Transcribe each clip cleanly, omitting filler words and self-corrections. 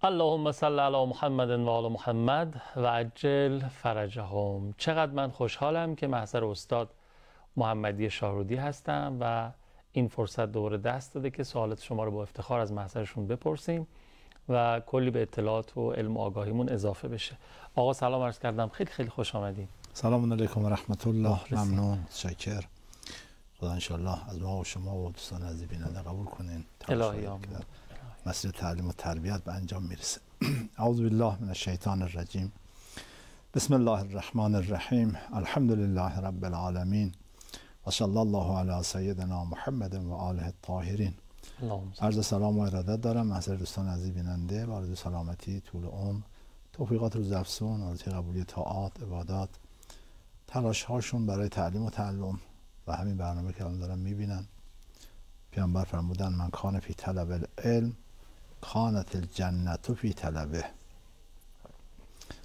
اللهم صل علی محمد و آل محمد و عجل فرجهم. چقدر من خوشحالم که محضر استاد محمدی شاهرودی هستم و این فرصت دوباره دست داده که سوالات شما رو با افتخار از محضرشون بپرسیم و کلی به اطلاعات و علم و آگاهیمون اضافه بشه. آقا سلام عرض کردم، خیلی خیلی خوش آمدین. سلام علیکم و رحمت الله. ممنون، متشکر. خدا انشالله از ما و شما و دوستان عزیز بیننده قبول کنین. الهی آمین. مسیر تعلیم و تربیت به انجام میرسه. اعوذ بالله من الشیطان الرجیم. بسم الله الرحمن الرحیم. الحمد لله رب العالمین و صلی الله علی سیدنا محمد و آله الطاهرین. عرض سلام و ارادت دارم محضر دوستان عزیز بیننده و آرزوی سلامتی، طول عمر، توفیقات روزافزون، آرزوی قبولی طاعات، عبادات، تلاش هاشون برای تعلیم و تعلم و همین برنامه که الان دارم میبینن. پیامبر فرمودن من کان فی طلب العلم کانت الجنت فی طلبه.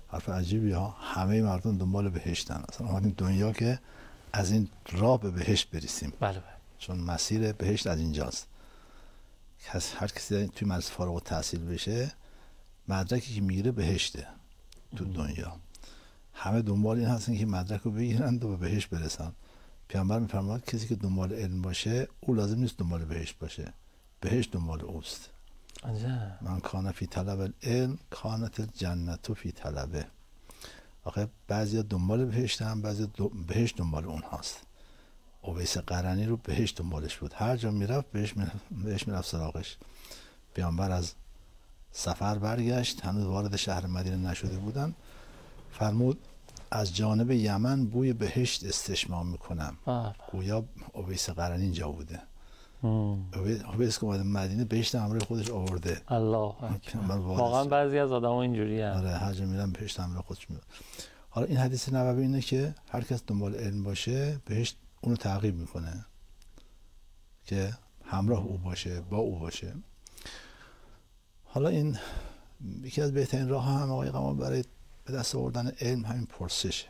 حرف عجیبی ها. همه مردم دنبال بهشتن. اصلا اومدیم دنیا که از این راه به بهشت برسیم. بله. چون مسیر بهشت از اینجاست. هر کسی توی مدرسه فارغ التحصیل بشه، مدرکی که میگیره بهشته تو دنیا. همه دنبال این هستن که مدرک رو بگیرن و به بهشت برسن. پیامبر میفرماید کسی که دنبال علم باشه او لازم نیست دنبال بهشت باشه، بهشت دنبال اوست. من کان فی طلب العلم کانت الجنت فی طلبه. آخه بعضیا دنبال بهشت هم، بعضیا بهشت دنبال اون هاست. اویس قرنی رو بهشت دنبالش بود، هر جا میرفت بهشت میرفت سراغش. پیامبر از سفر برگشت، هنوز وارد شهر مدینه نشده بودن، فرمود از جانب یمن بوی بهشت استشمام میکنم. گویا اویس قرنی اینجا بوده. اویس که اومده مدینه بهشت همراه خودش آورده. الله اکبر. واقعا بعضی از آدم‌ها اینجوری هستن. آره، هر جا میرن بهشت همراه خودش میبره. حالا این حدیث نبوی اینه که هر کس دنبال علم باشه بهشت اونو تعقیب میکنه که همراه او باشه، با او باشه. حالا این یکی از بهترین راه هم آقای قمال برای به دست آوردن علم همین پرسشه.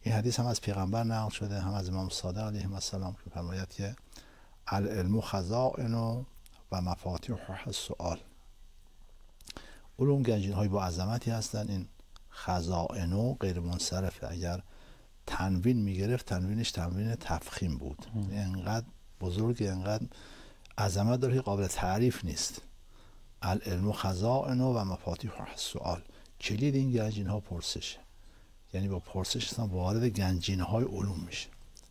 این حدیث هم از پیغمبر نقل شده، هم از امام صادق علیه السلام که فرماید که العلم خزائن و مفاتیح السؤال. علوم گنجینه‌های با عظمتی هستن. این خزائن غیر منصرفه. اگر تنوین میگرفت تنوینش تنوین تفخیم بود. اینقدر بزرگ، اینقدر عظمت داره که قابل تعریف نیست. العلم خزائن و مفاتیح السؤال. کلید این گنجینه‌ها پرسشه. یعنی با پرسش اصلا وارد گنجینه‌های علوم میشه.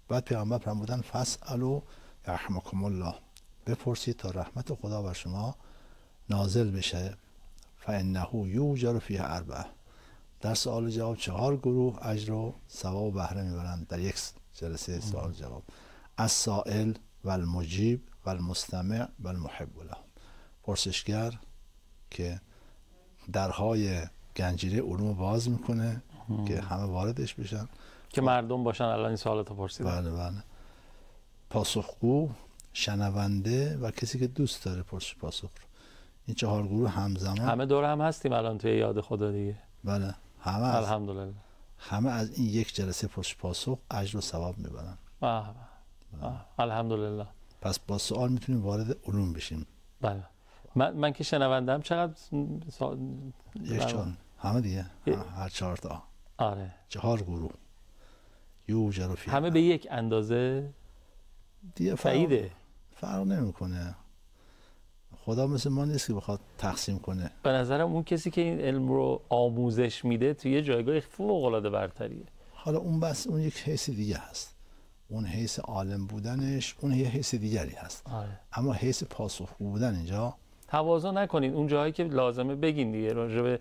بعد پیامبر فرمودن فاسالوا یرحمکم الله. بپرسید تا رحمت خدا بر شما نازل بشه. فانه یوجر فیه اربعه. در سوال جواب 4 گروه اجر و ثواب و بهره میبرند در یک جلسه سوال جواب. السائل و المجیب و المستمع و المحب له. پرسشگر که درهای گنجینه علوم باز میکنه که همه واردش بشن، که مردم باشن الان این سوالاتو پرسیدن. بله. پاسخگو، شنونده و کسی که دوست داره پرسش پاسخ رو. این 4 گروه همزمان همه دور هم هستیم الان توی یاد خدا دیگه. بله، همه الحمدلله. همه از این یک جلسه پرسش پاسخ اجر و ثواب میبرن. الحمدلله. پس با سوال میتونیم وارد علوم بشیم. بله. من که شنوندم چقدر یک 4 همه دیگه هر 4 تا. آره. 4 گروه یوجر فیه. همه به یک اندازه دیگه فرق نمیکنه. خدا مثل ما نیست که بخواد تقسیم کنه. به نظرم اون کسی که این علم رو آموزش میده توی یه جایگاه فوق العاده برتریه. حالا اون بس اون یک حیث دیگه هست. اون حیث عالم بودنش اون یه حیث دیگری هست. اما حیث پاسخگو بودن اینجا تواضع نکنین. اون جایی که لازمه بگین دیگه راجع به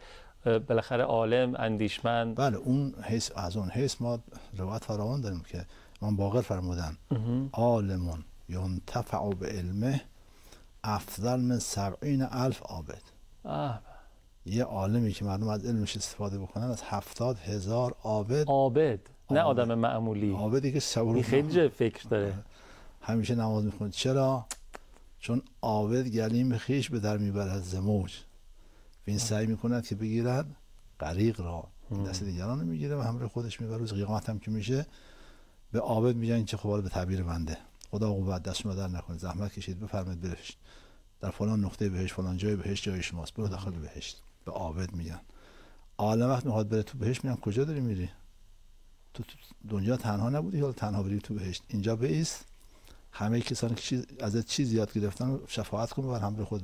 بالاخره عالم، اندیشمند. بله، اون حیث، از اون حیث ما روایت فراوان داریم که امام باقر فرمودن عالم ینتفع بعلمه افضل من 70,000 عابد. یه عالمی که مردم از علمش استفاده بکنن از 70,000 عابد. نه آدم معمولی، عابدی که این خیلی جای فکر داره. همیشه نماز میخونه. چرا؟ چون عابد گلیم خیش به در میبرد ز موج. این سعی میکند که بگیرد غریق را، این دست دیگران رو میگیره و همراه خودش میبره. روز قیامت هم که میشه به عابد میگن چه خبال به تعبیر بنده، خدا قوت دست شما در نکنه، زحمت کشید بفرمایید بهشت، در فلان نقطه بهشت، فلان جای بهشت جای شماست، برو داخل بهشت. به عابد میگن. عالم وقت میخواد بره تو بهشت میگن کجا داری میری؟ تو دنیا تنها نبودی یا تنها بری تو بهشت؟ اینجا بایست، همه کسانی که ازت چیز یاد گرفتن شفاعت کن، ببر همراه خود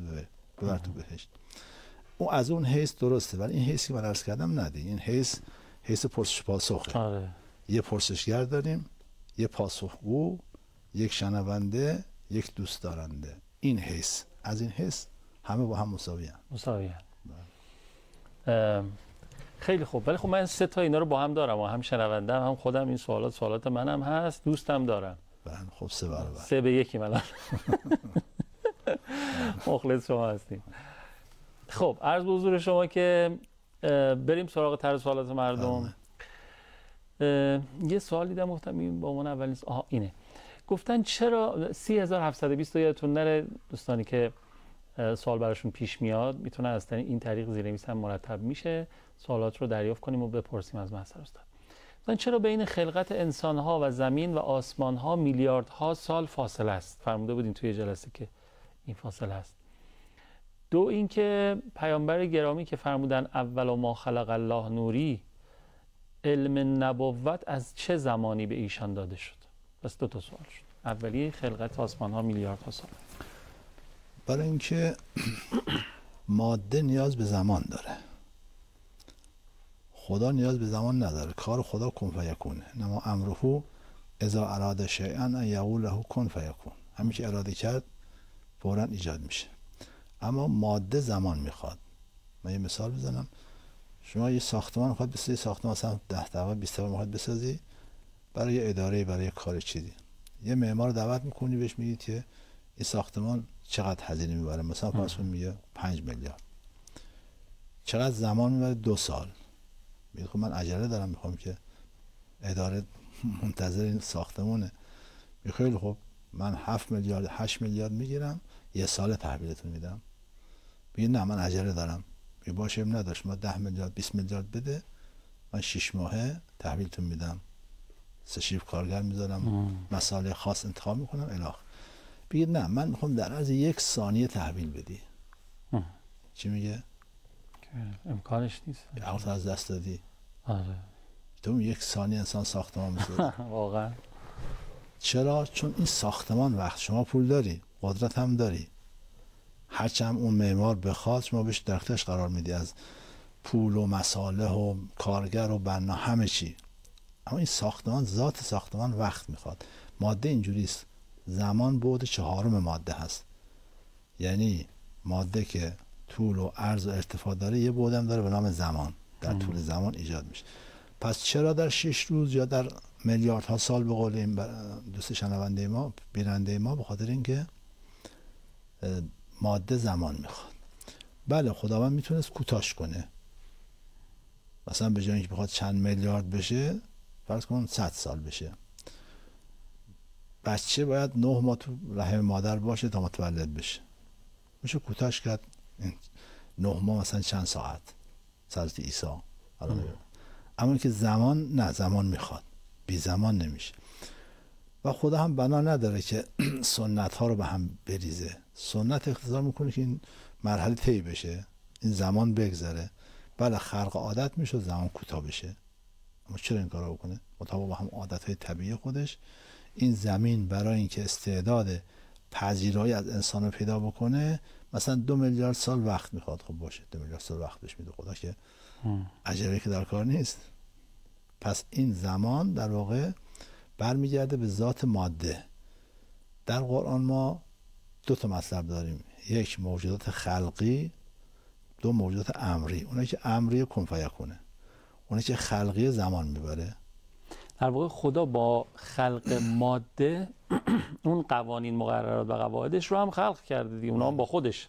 ببر تو بهشت. اون از اون حیث درسته، ولی این حیثی که من عرض کردم نده. این حیث پرسش پاسخه. آره. یه پرسشگر داریم، یه پاسخگو، یک شنونده، یک دوست دارنده. این حیث، از این حیث همه با هم مساوی‌اند. خیلی خوب. ولی خب من 3 تا اینا رو با هم دارم و هم شنوندم، هم خودم این سوالات منم هست، دوستم دارم. خب 3 برابر. 3 به 1 من. مخلص شما هستیم. خب عرض به حضور شما که بریم سراغ طرح سوالات مردم. یه سوال دیدم گفتم این با عنوان اول نیست. اینه. گفتن چرا 30720 یادتون نره دوستانی که سوال براشون پیش میاد میتونن از این طریق زیرنویس هم مرتب میشه، سوالات رو دریافت کنیم و بپرسیم از محضر استاد. گفتن چرا بین خلقت انسان‌ها و زمین و آسمان‌ها میلیاردها سال فاصله است؟ فرموده بودین توی جلسه که این فاصله است. 2 اینکه پیامبر گرامی که فرمودن اول ما خلق الله نوری، علم نبوت از چه زمانی به ایشان داده شد؟ بس 2 تا سوال شد. اولی خلقت آسمان ها میلیاردها سال. برای اینکه ماده نیاز به زمان داره، خدا نیاز به زمان نداره. کار خدا کن فیکونه. نما امره اذا اراد شیئا ان یقول له کن فیکون. همین که اراده کرد فوراً ایجاد میشه. اما ماده زمان میخواد. من یه مثال بزنم. شما یه ساختمان میخواد بسازی، ساختمان مثلا 10 طبقه 20 طبقه میخواد بسازی برای یه اداره، برای کار چیزی. یه معمار دعوت میکنی، بهش میگی که این ساختمان چقدر هزینه میبره، مثلا فرض کن میگه 5 میلیارد. چقدر زمان میبره؟ 2 سال. میگه خب من عجله دارم، میخوام که اداره منتظر این ساختمونه. میگه خیلی خب من 7 میلیارد 8 میلیارد میگیرم، 1 سال تحویلتون میدم. میگه نه من عجله دارم. میگه باشه نداشت، ما 10 میلیارد 20 میلیارد بده، من 6 ماهه تحویلتون میدم، 3 شیف کارگر میذارم، مسائل خاص انتخاب میکنم الاخ. میگه نه من میخوام در عرض 1 ثانیه تحویل بدی. چی میگه؟ امکانش نیست. عقل از دست دادی. آره. تو 1 ثانیه انسان ساختمان میسازه. واقعا. چرا؟ چون این ساختمان وقت شما پول داری، قدرت هم داری، هرچند اون معمار بخواد شما بهش در اختیارش قرار میدی، از پول و مصالح و کارگر و بنا همه چی. اما این ساختمان، ذات ساختمان وقت میخواد. ماده اینجوری است. زمان بعد 4 ماده هست. یعنی ماده که طول و عرض و ارتفاع داره یه بعد هم داره به نام زمان، در طول زمان ایجاد میشه. پس چرا در 6 روز یا در میلیاردها سال به قول این دوست شنونده ما، بیننده ما، به خاطر اینکه ماده زمان میخواد. بله خداوند میتونست کوتاش کنه، مثلا به جای اینکه بخواد چند میلیارد بشه فرض کن 100 سال بشه. بچه باید 9 ماه تو رحم مادر باشه تا متولد بشه، میشه کوتاش کرد 9 ماه مثلا چند ساعت. حضرت عیسی. اما که زمان نه، زمان میخواد، بی زمان نمیشه. و خدا هم بنا نداره که سنت ها رو به هم بریزه. سنت اقتضا میکنه که این مرحله طی بشه، این زمان بگذره. بله خلق عادت میشه زمان کوتاه بشه، اما چرا این کارو بکنه؟ مطابق با هم عادت های طبیعی خودش. این زمین برای اینکه استعداد پذیرایی از انسان رو پیدا بکنه مثلا 2 میلیارد سال وقت میخواد. خب باشه 2 میلیارد سال وقت بهش میده خدا، که عجله که در کار نیست. پس این زمان در واقع برمیگرده به ذات ماده. در قرآن ما 2 تا مطلب داریم، 1 موجودات خلقی، 2 موجودات امری. اونایی که امری کن فیکونه، اونایی که خلقی زمان میبره. در واقع خدا با خلق ماده اون قوانین مقررات و قواعدش رو هم خلق کرده دیگه، اونا هم با خودش.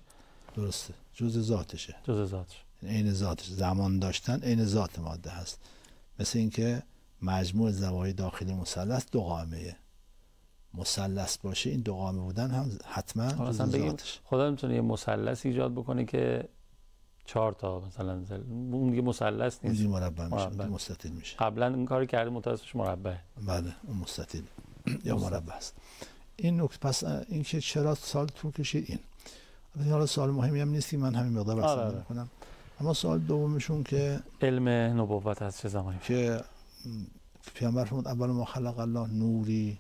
درسته، جزء ذاتشه. جزء ذاتش. عین ذاتش. زمان داشتن عین ذات ماده هست. مثل اینکه مجموع زوایای داخلی مثلث 2 قائمه. مثلث باشه این 2 قائمه بودن هم حتما جزء ذاتش. خدا میتونه یه مثلث ایجاد بکنه که 4 تا مثلا اون دیگه مثلث نیست، اون مربع میشه، مستطیل میشه. قبلا این کارو کرده متوسطش مربع. بله اون مستطیل یا مربع است. این نکته. پس این که چرا سال طول کشید، این حالا سوال مهمی هم نیست که من همین مقدار بحث می‌کنم. اما سوال دومشون که علم نبوت از چه زمانی؟ که پیامبر فرمود اول ما خلق الله نوری.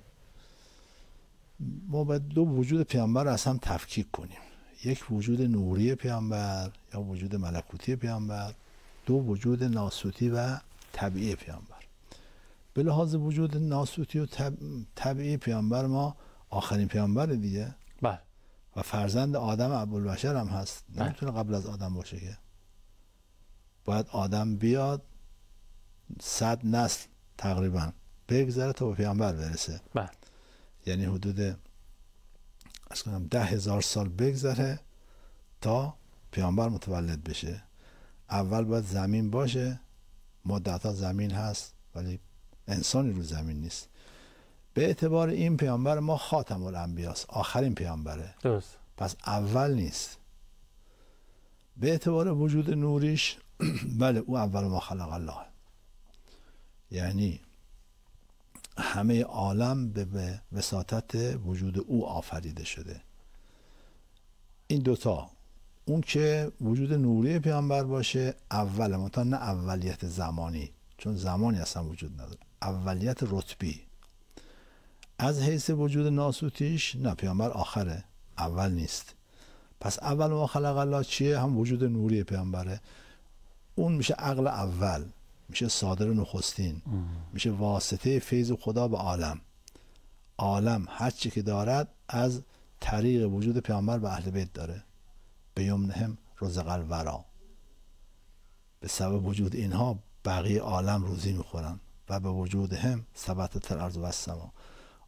ما باید دو وجود پیامبر رو از هم تفکیک کنیم، یک وجود نوری پیامبر یا وجود ملکوتی پیامبر، دو وجود ناسوتی و طبیعی پیامبر. به لحاظ وجود ناسوتی و طبیعی پیامبر ما آخرین پیامبر دیگه بله. و فرزند آدم ابوالبشر هم هست، نمیتونه قبل از آدم باشه که. باید آدم بیاد 100 نسل تقریبا بگذره تا به پیامبر برسه. بله. یعنی حدود 10,000 سال بگذره تا پیامبر متولد بشه. اول باید زمین باشه، مدت‌ها زمین هست ولی انسانی رو زمین نیست. به اعتبار این پیامبر ما خاتم الانبیاست، آخرین پیامبره. درست. پس اول نیست. به اعتبار وجود نوریش بله او اول ما خلق الله، یعنی همه عالم به وساطت وجود او آفریده شده. این دوتا، اون که وجود نوری پیامبر باشه اول، منتها نه اولیت زمانی، چون زمانی اصلا وجود نداره، اولیت رتبی. از حیث وجود ناسوتیش نه، پیامبر آخره، اول نیست. پس اول ما خلق الله چیه؟ هم وجود نوری پیامبره. اون میشه عقل اول، میشه صادر نخستین، میشه واسطه فیض خدا به عالم. عالم هر چی که دارد از طریق وجود پیامبر به اهل بیت داره. به یمنهم رزق الورا، به سبب وجود اینها بقیه عالم روزی میخورن و به وجود هم ثبتت الارض و السما،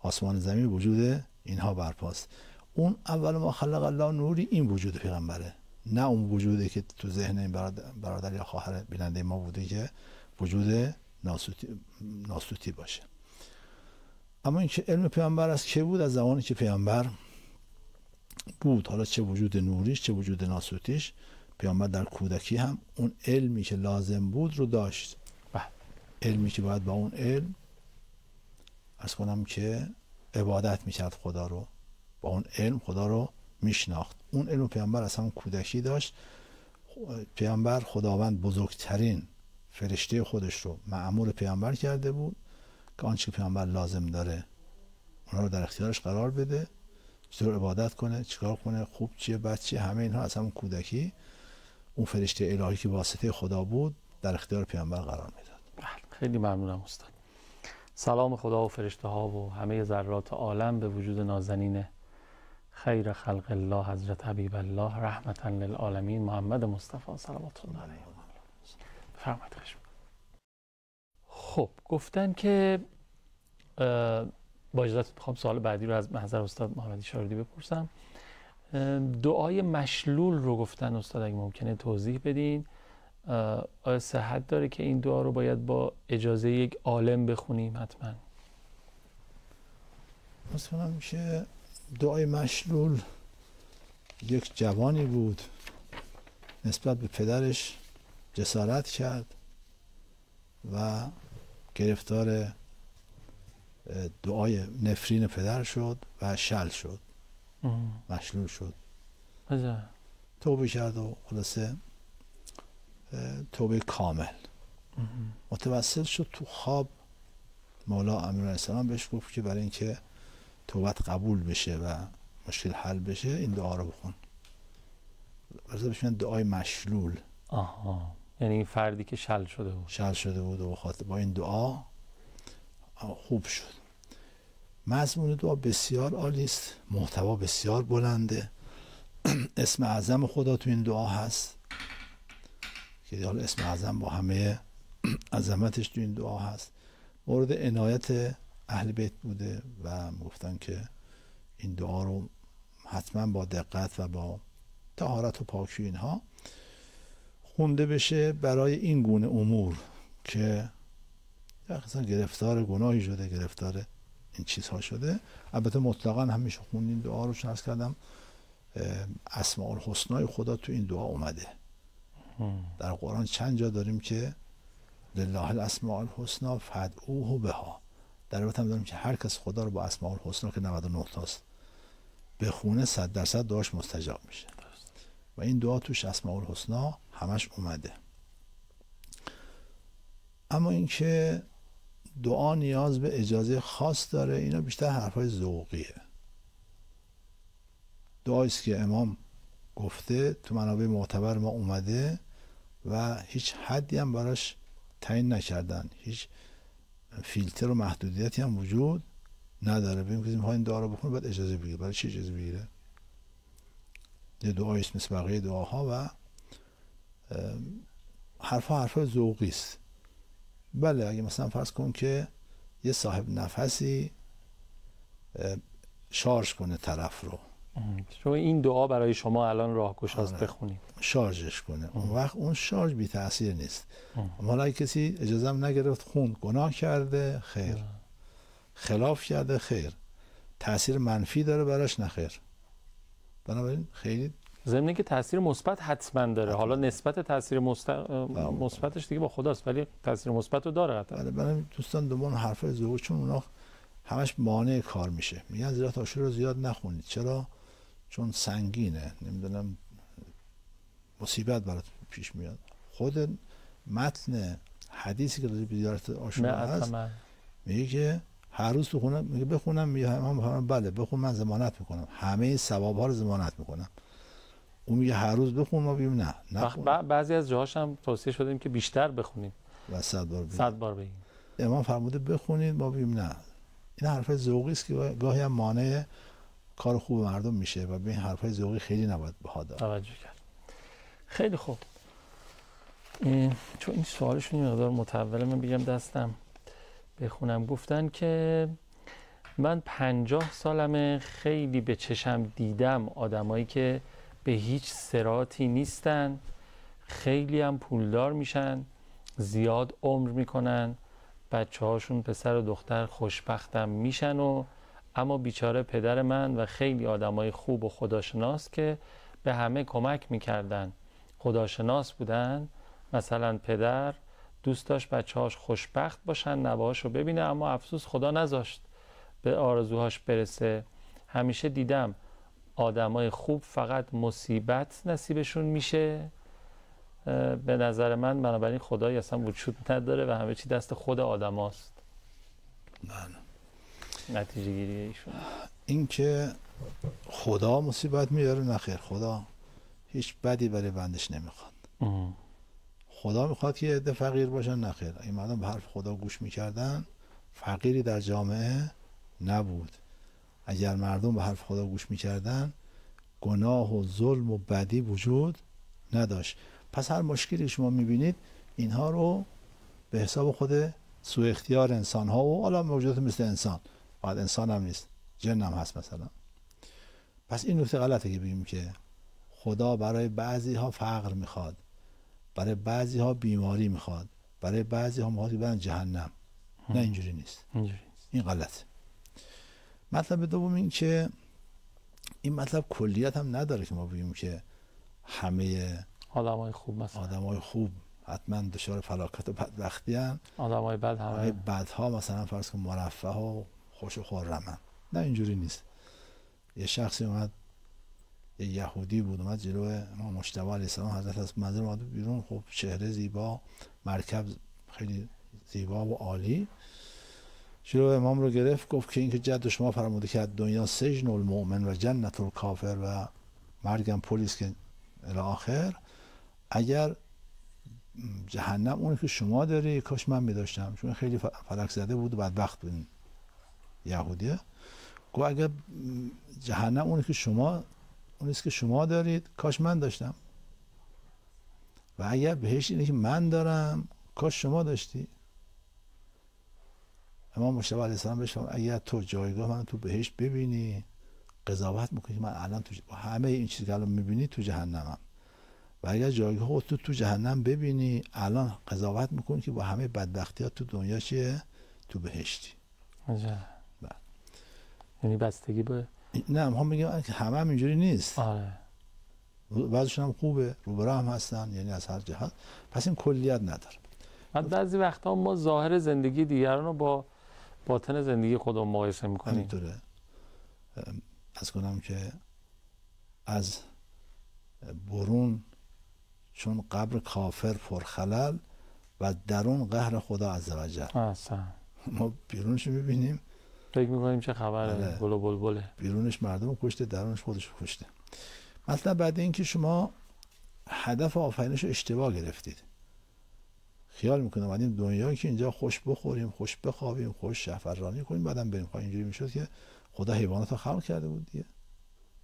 آسمان زمین وجود اینها برپاست. اون اول ما خلق الله نوری این وجود پیغمبره، نه اون وجودی که تو ذهن این برادر یا خواهر بیننده ما بوده که وجود ناسوتی باشه. اما این که علم پیامبر از که بود؟ از زمانی که پیامبر بود، حالا چه وجود نوریش چه وجود ناسوتیش، پیامبر در کودکی هم اون علمی که لازم بود رو داشت. علمی که باید با اون علم عرض کنم که عبادت میکرد خدا رو، با اون علم خدا رو میشناخت. اون علم پیامبر از همون کودکی داشت. پیامبر خداوند بزرگترین فرشته خودش رو مأمور پیامبر کرده بود که آنچه که پیامبر لازم داره اونا رو در اختیارش قرار بده، چطور عبادت کنه، چیکار کنه، خوب چیه بد چیه، همه اینها از همون کودکی اون فرشته الهی که واسطه خدا بود در اختیار پیامبر قرار میداد. خیلی ممنونم استاد. سلام خدا و فرشته ها و همه ذرات عالم به وجود نازنین خیر خلق الله حضرت حبیب الله رحمتا للعالمین محمد مصطفی صلوات الله علیه. بفرمایید. خب گفتن که با اجازهتون میخوام سوال بعدی رو از محضر استاد محمدی شاهرودی بپرسم. دعای مشلول رو گفتن استاد، اگه ممکنه توضیح بدین. آیا صحت داره که این دعا رو باید با اجازه یک عالم بخونیم حتما؟ مثلا میشه دعای مشلول یک جوانی بود نسبت به پدرش جسارت کرد و گرفتار دعای نفرین پدر شد و شل شد، مشلول شد. توبه کرد و خلاصه توبه کامل. متوسل شد تو خواب مولا امیرالسلام بهش گفت که برای اینکه توبت قبول بشه و مشکل حل بشه این دعا رو بخون. ورزه بهش میگن دعای مشلول. یعنی این فردی که شل شده بود و خاطر با این دعا خوب شد. مضمون دعا بسیار عالی است، محتوا بسیار بلنده. اسم اعظم خدا تو این دعا هست که حالا اسم اعظم با همه عظمتش تو این دعا هست. مورد عنایت اهل بیت بوده و گفتن که این دعا رو حتما با دقت و با طهارت و پاکی اینها خونده بشه برای این گونه امور که اصلا گرفتار گناهی شده، گرفتار این چیزها شده. البته مطلقا همیشه خوندین دعا رو، چون عرض کردم اسماء الحسنای خدا تو این دعا اومده. در قرآن چند جا داریم که لله الاسماء الحسنا فادعوه بها. در واقع هم داریم که هر کس خدا رو با اسماء الحسنا که 99 تاست بخونه 100% دعاش مستجاب میشه. و این دعا توش اسماء الحسنا همش اومده. اما اینکه دعا نیاز به اجازه خاص داره، اینا بیشتر حرفای ذوقیه. دعاییست که امام گفته، تو منابع معتبر ما اومده و هیچ حدی هم براش تعیین نکردن، هیچ فیلتر و محدودیتی هم وجود نداره. ببین که میخواد این دعا رو بکنه باید اجازه بگیره. برای چی اجازه بگیره؟ یه دعاییست مثل بقیه دعاها و حرفای ذوقی است. بله اگه مثلا فرض کن که یه صاحب نفسی شارژ کنه طرف رو، شما این دعا برای شما الان راهگشاست بخونید، شارژش کنه، اون وقت اون شارژ بی تاثیر نیست. حالا اگه کسی اجازه هم نگرفت خوند، گناه کرده خیر، خلاف کرده خیر، تاثیر منفی داره براش نخیر. بنابراین خیلی ضمن که تاثیر مثبت حتما داره. حالا نسبت تاثیر مثبتش دیگه با خداست، ولی تاثیر مثبت رو داره قطعا. بله دوستان دنبال حرفای ذوقی، چون اونا همش مانع کار میشه. میگن زیرا عاشور رو زیاد نخونید. چرا؟ چون سنگینه، نمیدونم مصیبت برات پیش میاد. خود متن حدیثی که راجع به زیارت عاشورا هست میگه که هر روز تو خونه، میگه بخونم، میگه من بله بخون، من ضمانت میکنم همه ثواب‌ها رو ضمانت میکنم. اون میگه هر روز بخون، ما بگیم نه نخون. بعضی از جاهاش هم توصیه شدیم که بیشتر بخونیم و 100 بار بگیم. امام فرموده بخونید، ما بگیم نه. این حرفای ذوقی است که گاهی هم مانع کار خوب مردم میشه و به این حرفای ذوقی خیلی نباید بها داد. توجه کرد. خیلی خوب. چون این سوالشون یه مقدار متوله، من بگم دستم بخونم. گفتن که من 50 سالمه، خیلی به چشم دیدم آدمایی که به هیچ صراطی نیستن، خیلی هم پولدار میشن، زیاد عمر میکنن، بچه هاشون پسر و دختر خوشبختم میشن و اما بیچاره پدر من و خیلی آدمای خوب و خداشناس که به همه کمک میکردن، خداشناس بودن. مثلا پدر دوست داشت بچه هاش خوشبخت باشن، نوهاشو ببینه، اما افسوس خدا نذاشت به آرزوهاش برسه. همیشه دیدم آدمای خوب فقط مصیبت نصیبشون میشه. به نظر من بنابراین خدایی اصلا وجود نداره و همه چی دست خود آدم هاست. نتیجه گیری ایشون این که خدا مصیبت میاره، نخیر، خدا هیچ بدی برای بندش نمیخواد. خدا میخواد که عده فقیر باشن، نخیر. این مردم به حرف خدا گوش میکردن، فقیری در جامعه نبود. اگر مردم به حرف خدا گوش میکردن، گناه و ظلم و بدی وجود نداشت. پس هر مشکلی شما میبینید اینها رو به حساب خود سوء اختیار انسان ها و حالا موجودات مثل انسان، بعد انسان هم نیست، جن هم هست مثلا. پس این نکته غلطه که بگیم که خدا برای بعضی ها فقر میخواد، برای بعضی ها بیماری میخواد، برای بعضی ها میخواد برن جهنم. نه اینجوری نیست. این غلطه. مطلب دوم این که این مطلب کلیت هم نداره که ما بگیم که همه آدمای خوب مثلا آدمای خوب حتما دچار فلاکت و بدبختی ان، آدمای بد همه بدها مثلا فرض کن مرفه و خوش و خرمن. نه اینجوری نیست. یه شخصی اومد، یه یهودی بود، اومد جلو امام مجتبی علیه السلام، حضرت از منزل اومد بیرون، خب چهره زیبا، مرکب خیلی زیبا و عالی، جلو امام رو گرفت، گفت که اینکه جد شما فرموده که دنیا سجن المؤمن و جنت الکافر و مرگم پلیس که الی آخر، اگر جهنم اونی که شما داری کاش من می‌داشتم. چون خیلی فلک زده بود و بدبخت بود یهودیه. گفت اگر جهنم اونی که شما دارید کاش من داشتم، و اگر بهشت اینی که من دارم کاش شما داشتی. امام مجتبی علیه السلام بهش فرمود اگر تو جایگاه من تو بهشت ببینی، قضاوت میکنی که من الان تو همه این چیزی که الان میبینی تو جهنمم، و اگر جایگاه خودت تو جهنم ببینی، الان قضاوت میکنی که با همه بدبختیات تو دنیا چیه؟ تو بهشتی. یعنی بستگی به نه، هم میگم که همه هم اینجوری نیست. آره. بعضیشون هم خوبه، روبرا هم هستن، یعنی از هر جهت. پس این کلیت نداره. بعضی وقتا ما ظاهر زندگی دیگران رو با باطن زندگی خودمون مقایسه میکنیم. اینطوره. از کنم که از برون چون قبر کافر پرخلل و درون قهر خدا عزوجل. اصلا ما بیرونش میبینیم فکر میکنیم چه خبره، گل و بلبله، بیرونش مردم کشته، درونش خودش کشته. مثلا بعد اینکه شما هدف آفرینش رو اشتباه گرفتید، خیال میکنم اومدیم دنیایی که اینجا خوش بخوریم، خوش بخوابیم، خوش شهرورانی کنیم، بعدم بریم. اینجوری میشد که خدا حیوانات رو خلق کرده بود دیگه.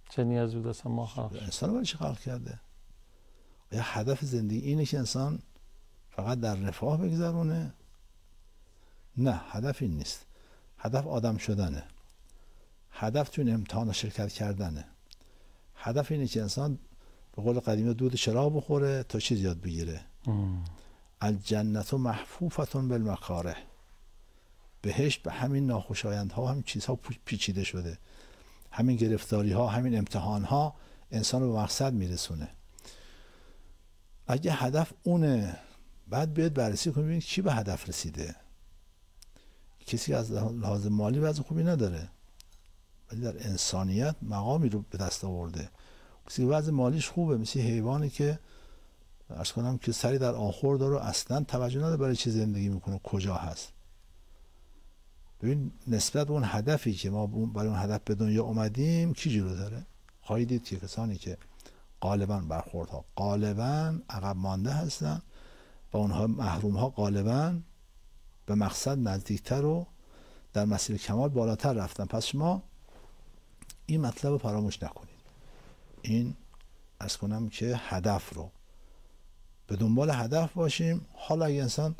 چه نیاز بود اصلا ما خلق؟ انسان برای چی خلق کرده؟ یا هدف زندگی اینه که انسان فقط در رفاه بگذرونه؟ نه، هدف این نیست. هدف آدم شدنه. هدف تو این امتحان شرکت کردنه. هدف اینه که انسان به قول قدیمی دود چراغ بخوره تا چیز یاد بگیره. الجنت محفوفة بالمکاره. بهشت به همین ناخوشایندها، همین چیزها پیچیده شده، همین گرفتاری ها، همین امتحان ها انسان رو به مقصد میرسونه. اگه هدف اونه، بعد بیاید بررسی کنید ببینید کی به هدف رسیده. کسی از لحاظ مالی وضع خوبی نداره ولی در انسانیت مقامی رو به دست آورده. کسی وضع مالیش خوبه، مثل حیوانی که عرض کنم که سری در آخور داره، اصلا توجه نداره برای چی زندگی میکنه، کجا هست. ببین نسبت به اون هدفی که ما برای اون هدف به دنیا اومدیم کی جلو داره. خواهید دید که کسانی که غالبا برخوردها غالبا عقب مانده هستن و اونها محروم ها غالبا به مقصد نزدیکتر و در مسیر کمال بالاتر رفتن. پس شما این مطلب رو فراموش نکنید. این عرض کنم که هدف رو به دنبال هدف باشیم. حالا اگه انسان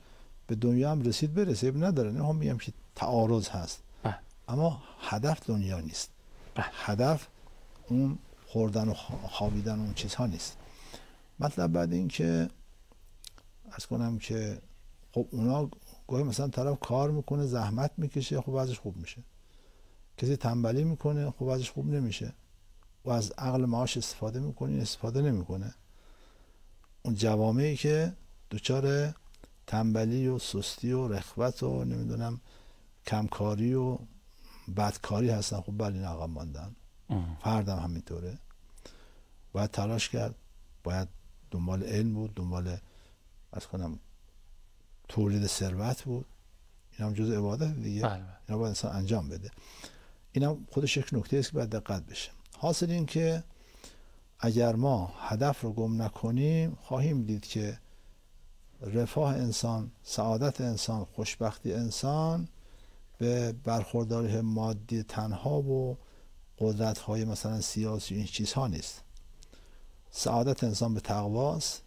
به دنیا هم رسید برسه نداره، نه هم میگم که تعارض هست، اما هدف دنیا نیست. هدف اون خوردن و خوابیدن اون چیزها نیست. مطلب بعد این که عرض کنم که خب اونا گاهی مثلا طرف کار میکنه، زحمت میکشه، خب وضعش خوب میشه. کسی تنبلی میکنه، خب وضعش خوب نمیشه. و از عقل معاش استفاده میکنه، استفاده نمیکنه. اون جوامعی که دچار تنبلی و سستی و رخوت و نمیدونم کمکاری و بدکاری هستن، خب بله این عقب ماندن. فردم همینطوره. باید تلاش کرد، باید دنبال علم بود، دنبال عرض کنم تولید ثروت بود. این هم جز عبادت دیگه. اینا باید انسان انجام بده. این هم خودش یک نکته است که باید دقت بشه. حاصل این که اگر ما هدف رو گم نکنیم خواهیم دید که رفاه انسان، سعادت انسان، خوشبختی انسان به برخورداری مادی تنها و قدرت‌های مثلا سیاسی این چیزها نیست. سعادت انسان به تقواست،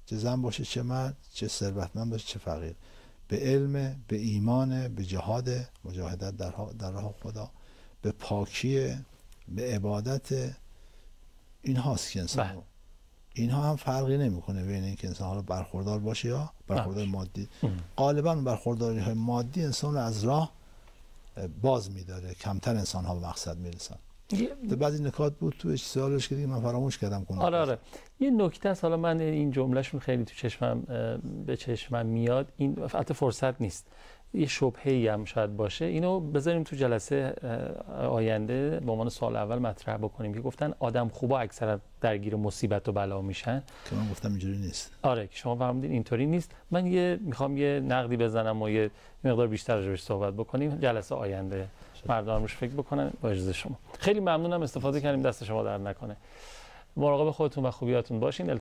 چه زن باشه چه مرد، چه ثروتمند باشه چه فقیر، به علم، به ایمان، به جهاد، مجاهدت در راه خدا، به پاکی، به عبادت. این هاست که انسان اینها هم فرقی نمیکنه بین اینکه انسان حالا برخوردار باشه یا برخوردار مادی. غالبا برخورداری های مادی انسان رو از راه باز میداره، کمتر انسان ها به مقصد میرسن. بعضی نکات بود تو سوالش که دیگه من فراموش کردم کنم. آره یه نکته است، حالا من این جملهشون خیلی تو چشمم به چشمم میاد، این البته فرصت نیست، یه شبهه‌ای هم شاید باشه، اینو بذاریم تو جلسه آینده به عنوان سوال اول مطرح بکنیم که گفتن آدم خوبا اکثرا درگیر مصیبت و بلا میشن، که من گفتم اینجوری نیست. آره که شما فهمیدین اینطوری نیست. من میخوام یه نقدی بزنم و یه مقدار بیشتر راجعش صحبت بکنیم جلسه آینده، مردم روش فکر بکنن. با اجازه شما خیلی ممنونم، استفاده کردیم، دست شما در نکنه. مراقب خودتون و خوبیاتون باشین.